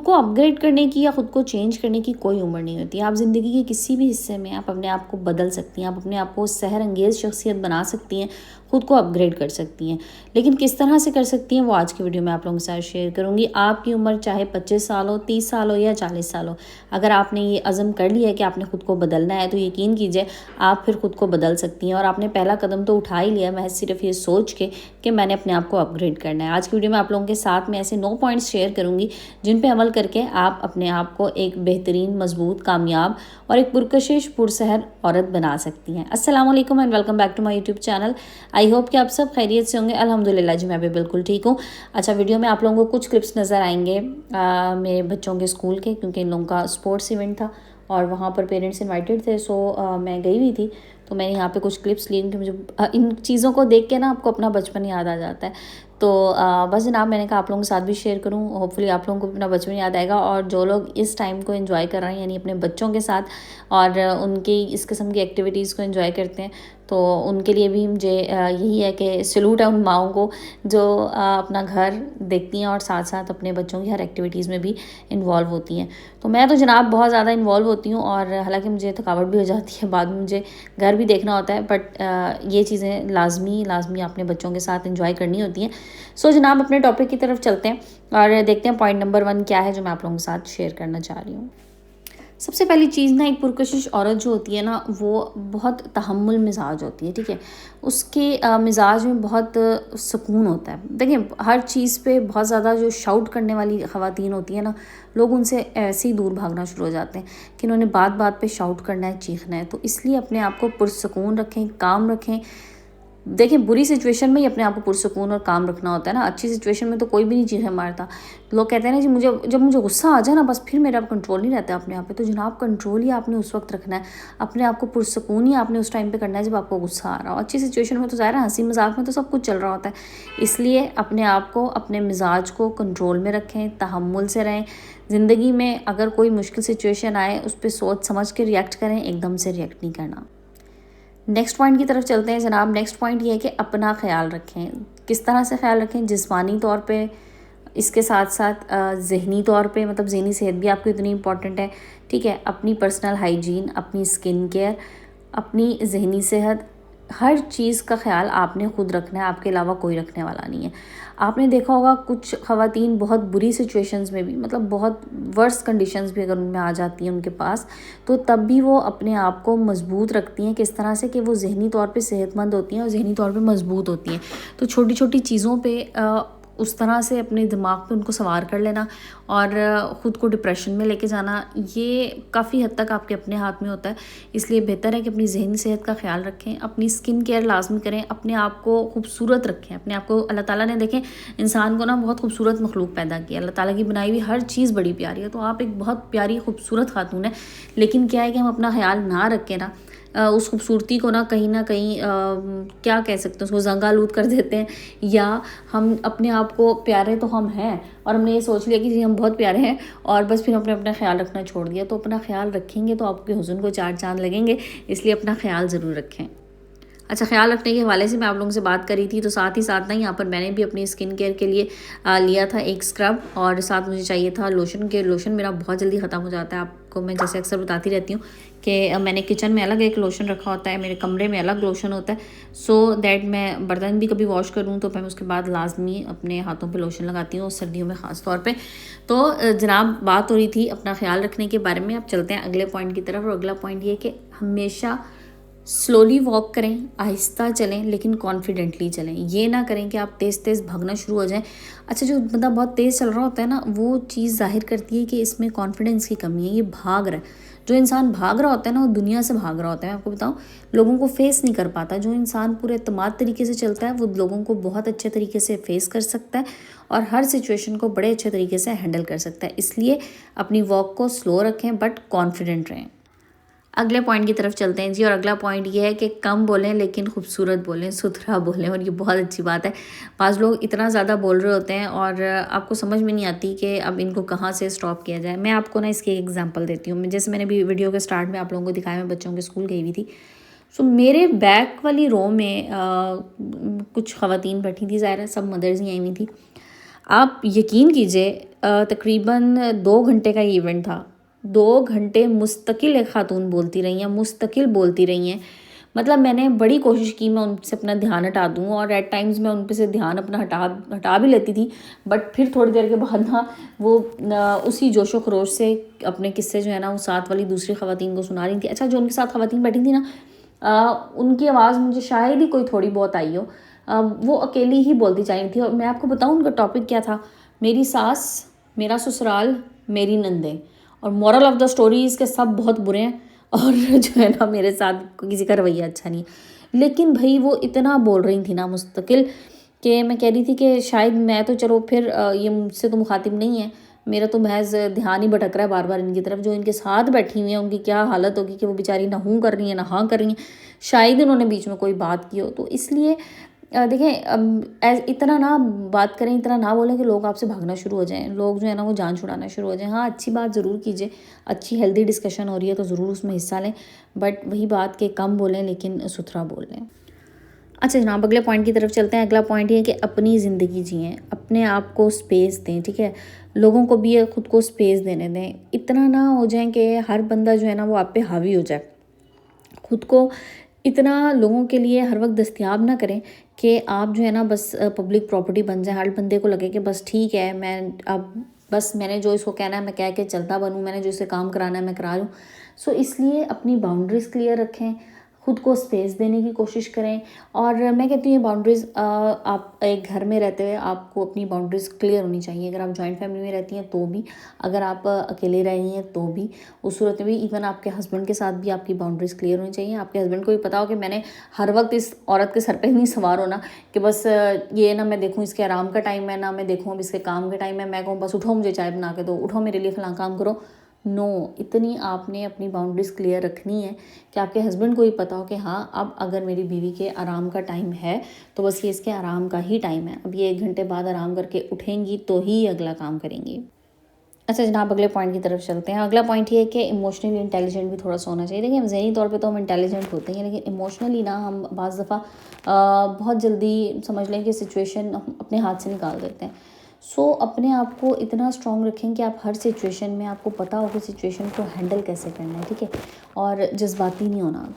खुद को अपग्रेड करने की या खुद को चेंज करने की कोई उम्र नहीं होती। आप ज़िंदगी के किसी भी हिस्से में आप अपने आप को बदल सकती हैं, आप अपने आप को सहर अंगेज़ शख्सियत बना सकती हैं, खुद को अपग्रेड कर सकती हैं। लेकिन किस तरह से कर सकती हैं वो आज की वीडियो में आप लोगों के साथ शेयर करूँगी। आपकी उम्र चाहे 25 साल हो, 30 साल हो या 40 साल हो, अगर आपने ये अज़म कर लिया है कि आपने खुद को बदलना है तो यकीन कीजिए आप फिर खुद को बदल सकती हैं। और आपने पहला कदम तो उठा ही लिया, महज सिर्फ ये सोच के कि मैंने अपने आप को अपग्रेड करना है। आज की वीडियो में आप लोगों के साथ में ऐसे 9 पॉइंट्स शेयर करूँगी जिन पे अमल करके आप अपने आप को एक बेहतरीन, मजबूत, कामयाब और एक पुरकशिश, पुरसहर औरत बना सकती हैं। अस्सलाम वालेकुम and welcome back to my YouTube channel. I hope कि आप सब खैरियत से होंगे। अल्हम्दुलिल्लाह जी, मैं भी बिल्कुल ठीक हूँ। अच्छा, वीडियो में आप लोगों को कुछ क्लिप्स नज़र आएंगे मेरे बच्चों के स्कूल के, क्योंकि इन लोगों का स्पोर्ट्स इवेंट था और वहाँ पर पेरेंट्स इन्वाइटेड थे। सो मैं गई हुई थी, तो मैंने यहाँ पे कुछ क्लिप्स लिए कि मुझे इन चीज़ों को देख के ना आपको अपना बचपन याद आ जाता है। तो बस जनाब, मैंने कहा आप लोगों के साथ भी शेयर करूं। होपफुली आप लोगों को अपना बचपन याद आएगा। और जो लोग इस टाइम को एंजॉय कर रहे हैं, यानी अपने बच्चों के साथ और उनकी इस किस्म की एक्टिविटीज़ को एंजॉय करते हैं, तो उनके लिए भी मुझे यही है कि सैल्यूट है उन माओं को जो अपना घर देखती हैं और साथ साथ अपने बच्चों की हर एक्टिविटीज़ में भी इन्वॉल्व होती हैं। तो मैं तो जनाब बहुत ज़्यादा इन्वॉल्व होती हूँ, और हालांकि मुझे थकावट भी हो जाती है, बाद में मुझे घर भी देखना होता है, बट ये चीज़ें लाजमी अपने बच्चों के साथ इंजॉय करनी होती हैं। सो जनाब, अपने टॉपिक की तरफ चलते हैं और देखते हैं पॉइंट नंबर 1 क्या है जो मैं आप लोगों के साथ शेयर करना चाह रही हूँ। सबसे पहली चीज़ ना, एक पुरकशिश औरत जो होती है ना, वो बहुत तहम्मुल मिजाज होती है। ठीक है, उसके मिजाज में बहुत सुकून होता है। देखिए, हर चीज़ पे बहुत ज़्यादा जो शाउट करने वाली ख़वातीन होती है ना, लोग उनसे ऐसे ही दूर भागना शुरू हो जाते हैं कि उन्होंने बात बात पे शाउट करना है, चीखना है। तो इसलिए अपने आप को पुरसुकून रखें, काम रखें। देखिए, बुरी सिचुएशन में ही अपने आप को पुरसुकून और काम रखना होता है ना। अच्छी सिचुएशन में तो कोई भी नहीं चीज़ें मारता। लोग कहते हैं ना जी, जब मुझे गुस्सा आ जाए ना, बस फिर मेरा कंट्रोल नहीं रहता अपने आप पे। तो जनाब, कंट्रोल ही आपने उस वक्त रखना है, अपने आप को पुरसुकून ही आपने उस टाइम पे करना है जब आपको गुस्सा आ रहा हो। अच्छी सिचुएशन में तो ज़ाहिर है हंसी मजाक में तो सब कुछ चल रहा होता है। इसलिए अपने आप को, अपने मिजाज को कंट्रोल में रखें, तहम्मुल से रहें। ज़िंदगी में अगर कोई मुश्किल सिचुएशन आए, उस पर सोच समझ के रिएक्ट करें, एकदम से रिएक्ट नहीं करना। नेक्स्ट पॉइंट की तरफ चलते हैं जनाब। नेक्स्ट पॉइंट ये है कि अपना ख्याल रखें। किस तरह से ख्याल रखें? जिस्मानी तौर पे, इसके साथ साथ ज़हनी तौर पे, मतलब ज़हनी सेहत भी आपको इतनी इंपॉर्टेंट है। ठीक है, अपनी पर्सनल हाइजीन, अपनी स्किन केयर, अपनी ज़हनी सेहत, हर चीज़ का ख्याल आपने खुद रखना है, आपके अलावा कोई रखने वाला नहीं है। आपने देखा होगा कुछ ख़वातीन बहुत बुरी सिचुएशंस में भी, मतलब बहुत वर्स्ट कंडीशंस भी अगर उनमें आ जाती हैं उनके पास, तो तब भी वो अपने आप को मजबूत रखती हैं। किस तरह से कि वो ज़हनी तौर पे सेहतमंद होती हैं और ज़हनी तौर पे मजबूत होती हैं। तो छोटी छोटी चीज़ों पे उस तरह से अपने दिमाग पे उनको सवार कर लेना और ख़ुद को डिप्रेशन में लेके जाना, ये काफ़ी हद तक आपके अपने हाथ में होता है। इसलिए बेहतर है कि अपनी ज़हनी सेहत का ख्याल रखें, अपनी स्किन केयर लाजमी करें, अपने आप को खूबसूरत रखें। अपने आप को, अल्लाह ताला ने, देखें, इंसान को ना बहुत खूबसूरत मखलूक पैदा किया। अल्लाह ताला की बनाई हुई हर चीज़ बड़ी प्यारी है। तो आप एक बहुत प्यारी खूबसूरत खातून है, लेकिन क्या है कि हम अपना ख्याल ना रखें ना, उस खूबसूरती को ना कहीं क्या कह सकते हैं, उसको जंगालूद कर देते हैं। या हम अपने आप को, प्यारे तो हम हैं और हमने ये सोच लिया कि जी हम बहुत प्यारे हैं, और बस फिर हमने अपना ख्याल रखना छोड़ दिया। तो अपना ख्याल रखेंगे तो आपके हुस्न को 4 चांद लगेंगे। इसलिए अपना ख्याल ज़रूर रखें। अच्छा, ख्याल रखने के हवाले से मैं आप लोगों से बात करी थी, तो साथ ही साथ ना यहाँ पर मैंने भी अपनी स्किन केयर के लिए लिया था एक स्क्रब, और साथ मुझे चाहिए था लोशन। के लोशन मेरा बहुत जल्दी ख़त्म हो जाता है। आपको मैं जैसे अक्सर बताती रहती हूँ कि मैंने किचन में अलग एक लोशन रखा होता है, मेरे कमरे में अलग लोशन होता है, सो दैट मैं बर्तन भी कभी वॉश करूँ तो मैं उसके बाद लाजमी अपने हाथों पे लोशन लगाती हूँ, सर्दियों में ख़ास तौर पे। तो जनाब, बात हो रही थी अपना ख्याल रखने के बारे में। अब चलते हैं अगले पॉइंट की तरफ, और अगला पॉइंट ये कि हमेशा स्लोली वॉक करें, आहिस्ता चलें, लेकिन कॉन्फिडेंटली चलें। ये ना करें कि आप तेज़ तेज़ भागना शुरू हो जाएं। अच्छा, जो बंदा बहुत तेज़ चल रहा होता है ना, वो चीज़ जाहिर करती है कि इसमें कॉन्फिडेंस की कमी है, ये भाग रहा है। जो इंसान भाग रहा होता है ना, वो दुनिया से भाग रहा होता है। मैं आपको बताऊं, लोगों को फेस नहीं कर पाता। जो इंसान पूरे एतमाद तरीके से चलता है, वो लोगों को बहुत अच्छे तरीके से फेस कर सकता है और हर सिचुएशन को बड़े अच्छे तरीके से हैंडल कर सकता है। इसलिए अपनी वॉक को स्लो रखें, बट कॉन्फिडेंट रहें। अगले पॉइंट की तरफ चलते हैं जी, और अगला पॉइंट ये है कि कम बोलें लेकिन खूबसूरत बोलें, सुथरा बोलें। और ये बहुत अच्छी बात है। पास लोग इतना ज़्यादा बोल रहे होते हैं और आपको समझ में नहीं आती कि अब इनको कहाँ से स्टॉप किया जाए। मैं आपको ना इसकी एक एग्जांपल देती हूँ। जैसे मैंने भी वीडियो के स्टार्ट में आप लोगों को दिखाया, मैं बच्चों के स्कूल गई हुई थी। सो मेरे बैक वाली रो में कुछ ख़वातीन बैठी थी, ज़ाहिर है सब मदर्स ही आई हुई थी। आप यकीन कीजिए तकरीबन 2 घंटे का ये इवेंट था। 2 घंटे मुस्तकिल एक ख़ातून बोलती रही हैं, मुस्तकिल बोलती रही हैं। मतलब मैंने बड़ी कोशिश की मैं उनसे अपना ध्यान हटा दूँ, और एट टाइम्स मैं उन पे से ध्यान अपना हटा हटा भी लेती थी, बट फिर थोड़ी देर के बाद ना वो उसी जोशो खरोश से अपने किस्से जो है ना वो साथ वाली दूसरी ख़वातीन को सुना रही थी। अच्छा, जो उनके साथ ख़वातीन बैठी थी ना, उनकी आवाज़ मुझे शायद ही कोई थोड़ी बहुत आई हो। वो अकेली ही बोलती जा रही थी, और मैं आपको बताऊँ उनका टॉपिक क्या था, मेरी सास, मेरा ससुराल, मेरी नंदें, और मॉरल ऑफ द स्टोरी इसके सब बहुत बुरे हैं, और जो है ना मेरे साथ किसी का रवैया अच्छा नहीं है। लेकिन भाई वो इतना बोल रही थी ना मुस्तकिल, कि मैं कह रही थी कि शायद मैं तो चलो फिर ये मुझसे तो मुखातिब नहीं है, मेरा तो महज ध्यान ही भटक रहा है बार बार इनकी तरफ। जो इनके साथ बैठी हुई हैं उनकी क्या हालत होगी कि वो बेचारी ना हूँ कर रही हैं ना हाँ कर रही हैं, शायद इन्होंने बीच में कोई बात की हो। तो इसलिए देखें, इतना ना बात करें, इतना ना बोलें कि लोग आपसे भागना शुरू हो जाएं, लोग जो है ना वो जान छुड़ाना शुरू हो जाएं। हाँ, अच्छी बात ज़रूर कीजिए, अच्छी हेल्दी डिस्कशन हो रही है तो ज़रूर उसमें हिस्सा लें, बट वही बात कि कम बोलें लेकिन सुथरा बोलें। अच्छा जनाब, अगले पॉइंट की तरफ चलते हैं। अगला पॉइंट ये है कि अपनी ज़िंदगी जिएं, अपने आप को स्पेस दें, ठीक है। लोगों को भी खुद को स्पेस देने दें, इतना ना हो जाए कि हर बंदा जो है ना वो आप पे हावी हो जाए। खुद को इतना लोगों के लिए हर वक्त दस्तयाब ना करें कि आप जो है ना बस पब्लिक प्रॉपर्टी बन जाए। हर बंदे को लगे कि बस ठीक है, मैं अब बस मैंने जो इसको कहना है मैं कह के चलता बनूँ, मैंने जो इसे काम कराना है मैं करा लूँ। सो इसलिए अपनी बाउंड्रीज़ क्लियर रखें, खुद को स्पेस देने की कोशिश करें। और मैं कहती हूँ ये बाउंड्रीज़, आप एक घर में रहते हुए आपको अपनी बाउंड्रीज़ क्लियर होनी चाहिए। अगर आप जॉइंट फैमिली में रहती हैं तो भी, अगर आप अकेले रह रही हैं तो भी, उस सूरत में भी इवन आपके हस्बैंड के साथ भी आपकी बाउंड्रीज़ क्लियर होनी चाहिए। आपके हस्बैंड को भी पता हो कि मैंने हर वक्त इस औरत के सर पे नहीं सवार होना कि बस ये ना मैं देखूँ इसके आराम का टाइम है, ना मैं देखूँ अब इसके काम का टाइम है, मैं कहूँ बस उठो मुझे चाय बना के दो, उठो मेरे लिए फलां काम करो। नो, इतनी आपने अपनी बाउंड्रीज़ क्लियर रखनी है कि आपके हस्बैंड को भी पता हो कि हाँ अब अगर मेरी बीवी के आराम का टाइम है तो बस ये इसके आराम का ही टाइम है, अब ये 1 घंटे बाद आराम करके उठेंगी तो ही अगला काम करेंगी। अच्छा जनाब, अगले पॉइंट की तरफ चलते हैं। अगला पॉइंट ये है कि इमोशनली इंटेलिजेंट भी थोड़ा सा होना चाहिए। देखिए, हम ज़हनी तौर पे तो हम इंटेलिजेंट होते हैं, लेकिन इमोशनली ना हम बाज़ दफ़ा बहुत जल्दी समझ लें कि सिचुएशन हम अपने हाथ से निकाल देते हैं। सो अपने आप को इतना स्ट्रॉन्ग रखें कि आप हर सिचुएशन में आपको पता हो कि सिचुएशन को हैंडल कैसे करना है, ठीक है, और जज्बाती नहीं होना।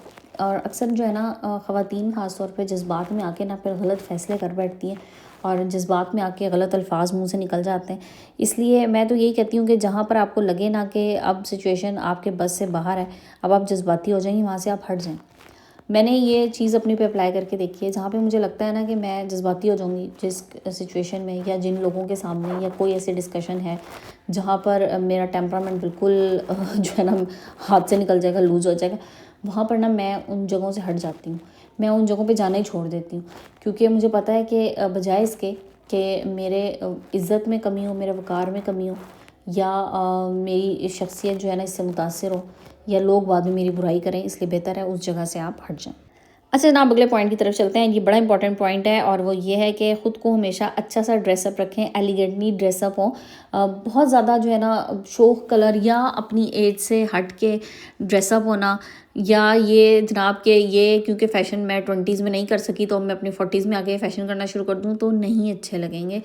और अक्सर जो है ना ख़वातीन ख़ास तौर पे जज्बात में आके ना फिर गलत फ़ैसले कर बैठती हैं, और जज्बात में आके गलत अल्फाज मुंह से निकल जाते हैं। इसलिए मैं तो यही कहती हूँ कि जहाँ पर आपको लगे ना कि अब सिचुएशन आपके बस से बाहर है, अब आप जज्बाती हो जाएंगी, वहाँ से आप हट जाएं। मैंने ये चीज़ अपने पे अप्लाई करके देखी है। जहाँ पे मुझे लगता है ना कि मैं जज्बाती हो जाऊँगी जिस सिचुएशन में, या जिन लोगों के सामने, या कोई ऐसी डिस्कशन है जहाँ पर मेरा टेम्परामेंट बिल्कुल जो है ना हाथ से निकल जाएगा, लूज़ हो जाएगा, वहाँ पर ना मैं उन जगहों से हट जाती हूँ। मैं उन जगहों पे जाना ही छोड़ देती हूँ, क्योंकि मुझे पता है कि बजाय इसके कि मेरे इज़्ज़त में कमी हो, मेरे वक़ार में कमी हो, या मेरी शख्सियत जो है ना इससे मुतासिर हो, या लोग बाद में मेरी बुराई करें, इसलिए बेहतर है उस जगह से आप हट जाएं। अच्छा जनाब, अगले पॉइंट की तरफ चलते हैं। ये बड़ा इंपॉर्टेंट पॉइंट है, और वो ये है कि ख़ुद को हमेशा अच्छा सा ड्रेसअप रखें, एलिगेंटली ड्रेसअप हो। बहुत ज़्यादा जो है ना शोक कलर या अपनी एज से हट के ड्रेसअप होना, या ये जनाब के ये क्योंकि फ़ैशन मैं 20s में नहीं कर सकी तो मैं अपनी 40s में आके फ़ैशन करना शुरू कर दूँ तो नहीं अच्छे लगेंगे।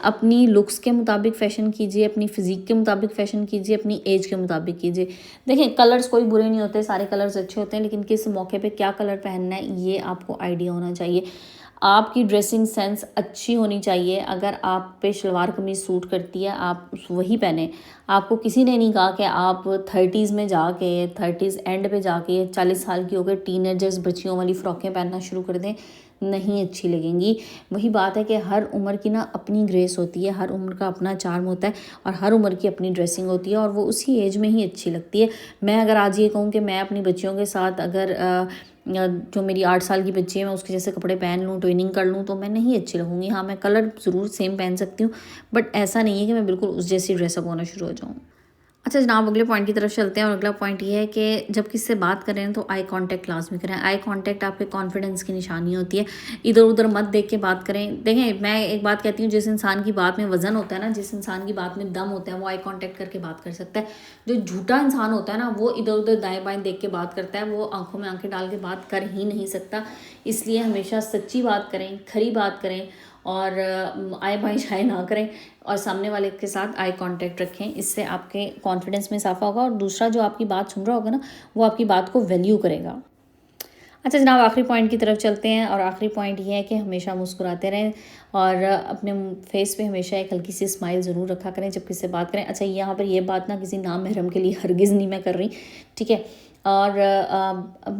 अपनी लुक्स के मुताबिक फ़ैशन कीजिए, अपनी फ़िज़ीक के मुताबिक फ़ैशन कीजिए, अपनी एज के मुताबिक कीजिए। देखें, कलर्स कोई बुरे नहीं होते, सारे कलर्स अच्छे होते हैं, लेकिन किस मौके पे क्या कलर पहनना है ये आपको आइडिया होना चाहिए। आपकी ड्रेसिंग सेंस अच्छी होनी चाहिए। अगर आप पे शलवार कमीज़ सूट करती है आप वही पहने। आपको किसी ने नहीं कहा कि आप 30s में जाके, 30s एंड पे जाके 40 साल की होकर टीनेजर्स बच्चियों वाली फ़्रॉकें पहनना शुरू कर दें, नहीं अच्छी लगेंगी। वही बात है कि हर उम्र की ना अपनी ग्रेस होती है, हर उम्र का अपना चार्म होता है, और हर उम्र की अपनी ड्रेसिंग होती है, और वो उसी एज में ही अच्छी लगती है। मैं अगर आज ये कहूँ कि मैं अपनी बच्चियों के साथ अगर जो मेरी 8 साल की बच्ची है मैं उसके जैसे कपड़े पहन लूँ, ट्विनिंग कर लूँ, तो मैं नहीं अच्छी लगूँगी। हाँ, मैं कलर ज़रूर सेम पहन सकती हूँ, बट ऐसा नहीं है कि मैं बिल्कुल उस जैसी ड्रेसअप होना शुरू हो जाऊँ। अच्छा जनाब, अगले पॉइंट की तरफ चलते हैं, और अगला पॉइंट ये है कि जब किसी से बात करें तो आई कांटेक्ट लाजमी करें। आई कांटेक्ट आपके कॉन्फिडेंस की निशानी होती है। इधर उधर मत देख के बात करें। देखें, मैं एक बात कहती हूँ, जिस इंसान की बात में वज़न होता है ना, जिस इंसान की बात में दम होता है, वो आई कांटेक्ट करके बात कर सकता है। जो झूठा इंसान होता है ना, वो इधर उधर दाएँ बाएँ देख के बात करता है, वो आंखों में आंखें डाल के बात कर ही नहीं सकता। इसलिए हमेशा सच्ची बात करें, खरी बात करें, और आए बाएं जाए ना करें और सामने वाले के साथ आई कांटेक्ट रखें। इससे आपके कॉन्फिडेंस में इजाफा होगा और दूसरा जो आपकी बात सुन रहा होगा ना, वो आपकी बात को वैल्यू करेगा। अच्छा जनाब, आखिरी पॉइंट की तरफ चलते हैं और आखिरी पॉइंट ये है कि हमेशा मुस्कुराते रहें और अपने फेस पे हमेशा एक हल्की सी स्माइल ज़रूर रखा करें जब किसी से बात करें। अच्छा, यहाँ पर ये बात ना किसी नाम महरम के लिए हरगिज़ नहीं मैं कर रही, ठीक है। और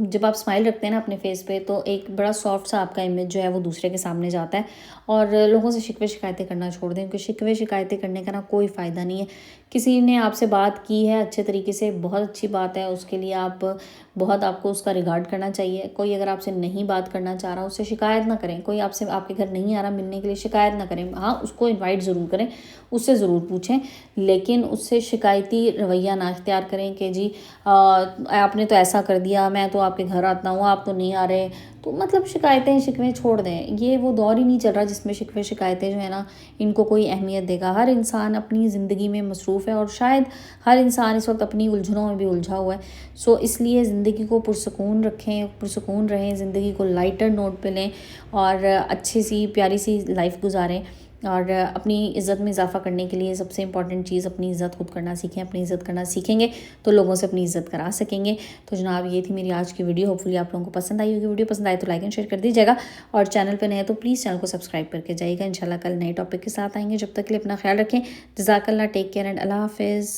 जब आप स्माइल रखते हैं ना अपने फेस पे, तो एक बड़ा सॉफ्ट सा आपका इमेज जो है वो दूसरे के सामने जाता है। और लोगों से शिकवे शिकायतें करना छोड़ दें, क्योंकि शिकवे शिकायतें करने का ना कोई फ़ायदा नहीं है। किसी ने आपसे बात की है अच्छे तरीके से, बहुत अच्छी बात है, उसके लिए आपको उसका रिगार्ड करना चाहिए। कोई अगर आपसे नहीं बात करना चाह रहा, उससे शिकायत ना करें। कोई आपसे आपके घर नहीं आ रहा मिलने के लिए, शिकायत ना करें। हाँ, उसको इनवाइट ज़रूर करें, उससे ज़रूर पूछें, लेकिन उससे शिकायती रवैया ना इख्तियार करें कि जी आपने तो ऐसा कर दिया, मैं तो आपके घर आता हूँ, आप तो नहीं आ रहे। तो मतलब शिकायतें शिकवे छोड़ दें। ये वो दौर ही नहीं चल रहा जिसमें शिकवे शिकायतें जो है ना इनको कोई अहमियत देगा। हर इंसान अपनी ज़िंदगी में मसरूफ़ है और शायद हर इंसान इस वक्त अपनी उलझनों में भी उलझा हुआ है। सो इसलिए ज़िंदगी को पुरसकून रखें, पुरसकून रहें, ज़िंदगी को लाइटर नोट पे लें और अच्छी सी प्यारी सी लाइफ गुजारें। और अपनी इज़्ज़त में इजाफ़ा करने के लिए सबसे इंपॉर्टेंट चीज़ अपनी इज़्ज़त खुद करना सीखें। अपनी इज़्ज़त करना सीखेंगे तो लोगों से अपनी इज़्ज़त करा सकेंगे। तो जनाब, ये थी मेरी आज की वीडियो। होपफुली आप लोगों को पसंद आई होगी। वीडियो पसंद आए तो लाइक एंड शेयर कर दीजिएगा और चैनल पर नए हैं तो प्लीज़ चैनल को सब्सक्राइब करके जाइएगा। इंशाल्लाह कल नए टॉपिक के साथ आएंगे। जब तक के लिए अपना ख्याल रखें। जज़ाकल्लाह, टेक केयर एंड अल्लाह हाफ़िज़।